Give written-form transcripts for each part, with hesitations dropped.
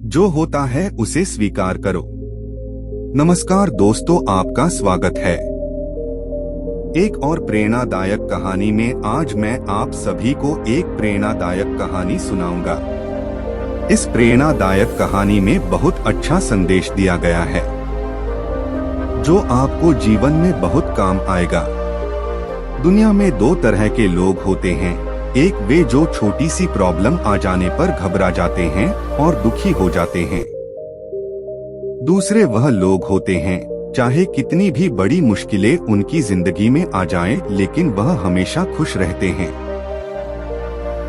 जो होता है उसे स्वीकार करो। नमस्कार दोस्तों, आपका स्वागत है एक और प्रेरणादायक कहानी में। आज मैं आप सभी को एक प्रेरणादायक कहानी सुनाऊंगा। इस प्रेरणादायक कहानी में बहुत अच्छा संदेश दिया गया है जो आपको जीवन में बहुत काम आएगा। दुनिया में दो तरह के लोग होते हैं, एक वे जो छोटी सी प्रॉब्लम आ जाने पर घबरा जाते हैं और दुखी हो जाते हैं। दूसरे वह लोग होते हैं चाहे कितनी भी बड़ी मुश्किलें उनकी जिंदगी में आ जाएं, लेकिन वह हमेशा खुश रहते हैं।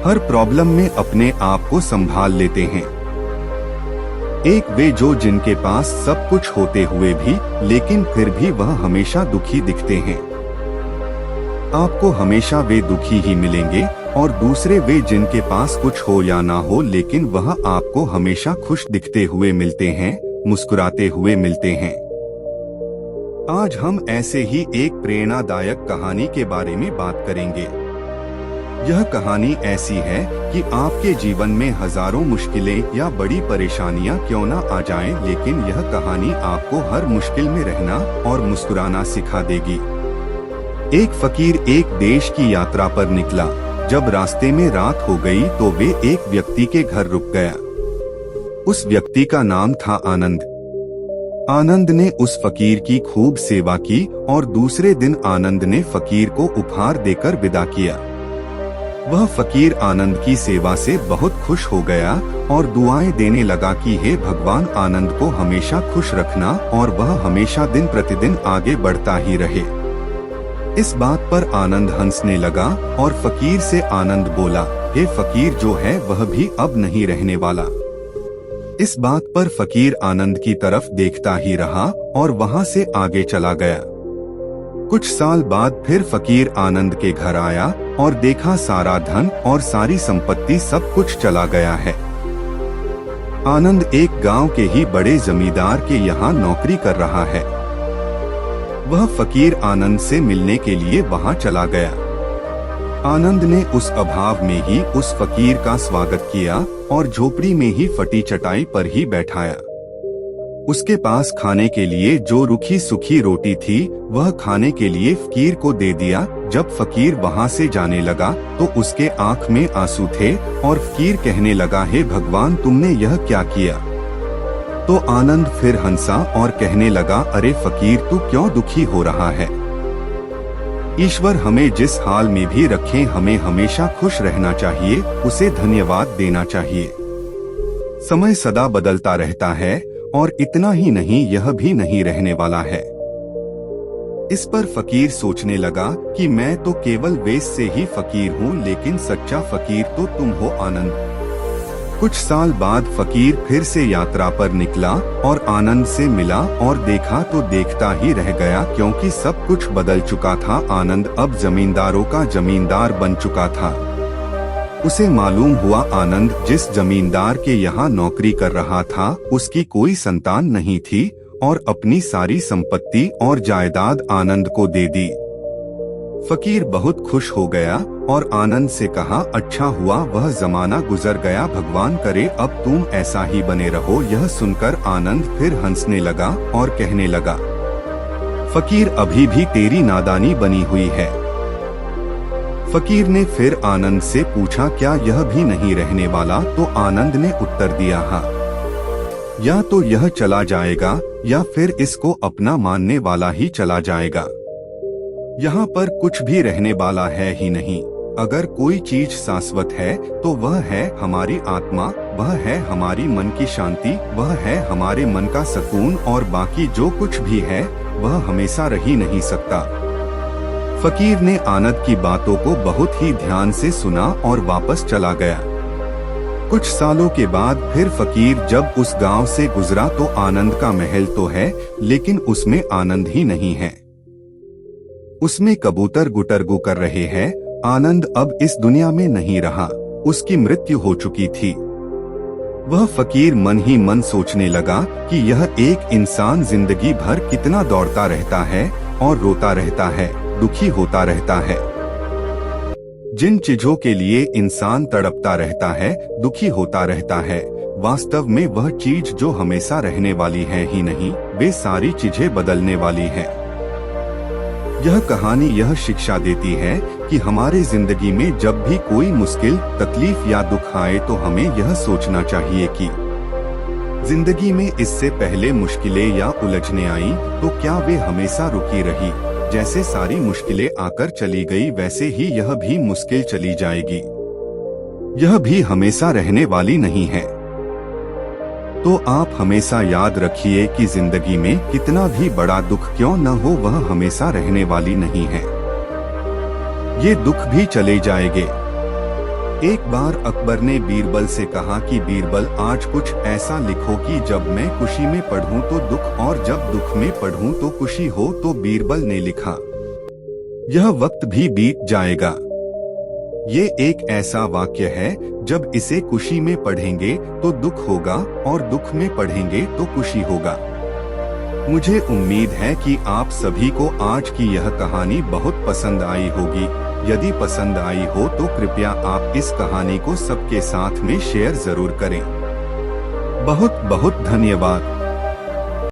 हर प्रॉब्लम में अपने आप को संभाल लेते हैं। एक वे जो जिनके पास सब कुछ होते हुए भी लेकिन फिर भी वह हमेशा दुखी दिखते हैं। आपको हमेशा वे दुखी ही मिलेंगे। और दूसरे वे जिनके पास कुछ हो या ना हो लेकिन वह आपको हमेशा खुश दिखते हुए मिलते हैं, मुस्कुराते हुए मिलते हैं। आज हम ऐसे ही एक प्रेरणादायक कहानी के बारे में बात करेंगे। यह कहानी ऐसी है कि आपके जीवन में हजारों मुश्किलें या बड़ी परेशानियां क्यों ना आ जाएं, लेकिन यह कहानी आपको हर मुश्किल में रहना और मुस्कुराना सिखा देगी। एक फकीर एक देश की यात्रा पर निकला। जब रास्ते में रात हो गई तो वे एक व्यक्ति के घर रुक गया। उस व्यक्ति का नाम था आनंद। आनंद ने उस फकीर की खूब सेवा की और दूसरे दिन आनंद ने फकीर को उपहार देकर विदा किया। वह फकीर आनंद की सेवा से बहुत खुश हो गया और दुआएं देने लगा कि हे भगवान, आनंद को हमेशा खुश रखना और वह हमेशा दिन प्रतिदिन आगे बढ़ता ही रहे। इस बात पर आनंद हंसने लगा और फकीर से आनंद बोला, हे फकीर, जो है वह भी अब नहीं रहने वाला। इस बात पर फकीर आनंद की तरफ देखता ही रहा और वहां से आगे चला गया। कुछ साल बाद फिर फकीर आनंद के घर आया और देखा सारा धन और सारी संपत्ति सब कुछ चला गया है। आनंद एक गांव के ही बड़े जमींदार के यहाँ नौकरी कर रहा है। वह फकीर आनंद से मिलने के लिए वहां चला गया। आनंद ने उस अभाव में ही उस फकीर का स्वागत किया और झोपड़ी में ही फटी चटाई पर ही बैठाया। उसके पास खाने के लिए जो रूखी सूखी रोटी थी वह खाने के लिए फकीर को दे दिया। जब फकीर वहां से जाने लगा तो उसके आंख में आंसू थे और फकीर कहने लगा, हे भगवान, तुमने यह क्या किया? तो आनंद फिर हंसा और कहने लगा, अरे फकीर, तू क्यों दुखी हो रहा है? ईश्वर हमें जिस हाल में भी रखे हमें हमेशा खुश रहना चाहिए, उसे धन्यवाद देना चाहिए। समय सदा बदलता रहता है और इतना ही नहीं, यह भी नहीं रहने वाला है। इस पर फकीर सोचने लगा कि मैं तो केवल वेश से ही फकीर हूँ, लेकिन सच्चा फकीर तो तुम हो आनंद। कुछ साल बाद फकीर फिर से यात्रा पर निकला और आनंद से मिला और देखा तो देखता ही रह गया, क्योंकि सब कुछ बदल चुका था। आनंद अब जमींदारों का जमींदार बन चुका था। उसे मालूम हुआ आनंद जिस जमींदार के यहाँ नौकरी कर रहा था उसकी कोई संतान नहीं थी और अपनी सारी संपत्ति और जायदाद आनंद को दे दी। फकीर बहुत खुश हो गया और आनंद से कहा, अच्छा हुआ वह जमाना गुजर गया, भगवान करे अब तुम ऐसा ही बने रहो। यह सुनकर आनंद फिर हंसने लगा और कहने लगा, फकीर, अभी भी तेरी नादानी बनी हुई है। फकीर ने फिर आनंद से पूछा, क्या यह भी नहीं रहने वाला? तो आनंद ने उत्तर दिया, हाँ, या तो यह चला जाएगा या फिर इसको अपना मानने वाला ही चला जाएगा। यहाँ पर कुछ भी रहने वाला है ही नहीं। अगर कोई चीज शाश्वत है तो वह है हमारी आत्मा, वह है हमारी मन की शांति, वह है हमारे मन का सुकून, और बाकी जो कुछ भी है वह हमेशा रह ही नहीं सकता। फकीर ने आनंद की बातों को बहुत ही ध्यान से सुना और वापस चला गया। कुछ सालों के बाद फिर फकीर जब उस गांव से गुजरा तो आनंद का महल तो है लेकिन उसमें आनंद ही नहीं है। उसमें कबूतर गुटरगू कर रहे हैं। आनंद अब इस दुनिया में नहीं रहा, उसकी मृत्यु हो चुकी थी। वह फकीर मन ही मन सोचने लगा कि यह एक इंसान जिंदगी भर कितना दौड़ता रहता है और रोता रहता है, दुखी होता रहता है। जिन चीजों के लिए इंसान तड़पता रहता है, दुखी होता रहता है, वास्तव में वह चीज जो हमेशा रहने वाली है ही नहीं, वे सारी चीजें बदलने वाली है। यह कहानी यह शिक्षा देती है कि हमारे जिंदगी में जब भी कोई मुश्किल, तकलीफ या दुख आए तो हमें यह सोचना चाहिए कि जिंदगी में इससे पहले मुश्किलें या उलझने आई तो क्या वे हमेशा रुकी रही। जैसे सारी मुश्किलें आकर चली गई वैसे ही यह भी मुश्किल चली जाएगी। यह भी हमेशा रहने वाली नहीं है। तो आप हमेशा याद रखिए कि जिंदगी में कितना भी बड़ा दुख क्यों न हो, वह हमेशा रहने वाली नहीं है। ये दुख भी चले जाएंगे। एक बार अकबर ने बीरबल से कहा कि बीरबल, आज कुछ ऐसा लिखो कि जब मैं खुशी में पढ़ूं तो दुख और जब दुख में पढ़ूं तो खुशी हो। तो बीरबल ने लिखा, यह वक्त भी बीत जाएगा। ये एक ऐसा वाक्य है, जब इसे खुशी में पढ़ेंगे तो दुख होगा और दुख में पढ़ेंगे तो खुशी होगा। मुझे उम्मीद है कि आप सभी को आज की यह कहानी बहुत पसंद आई होगी। यदि पसंद आई हो तो कृपया आप इस कहानी को सबके साथ में शेयर जरूर करें। बहुत बहुत धन्यवाद।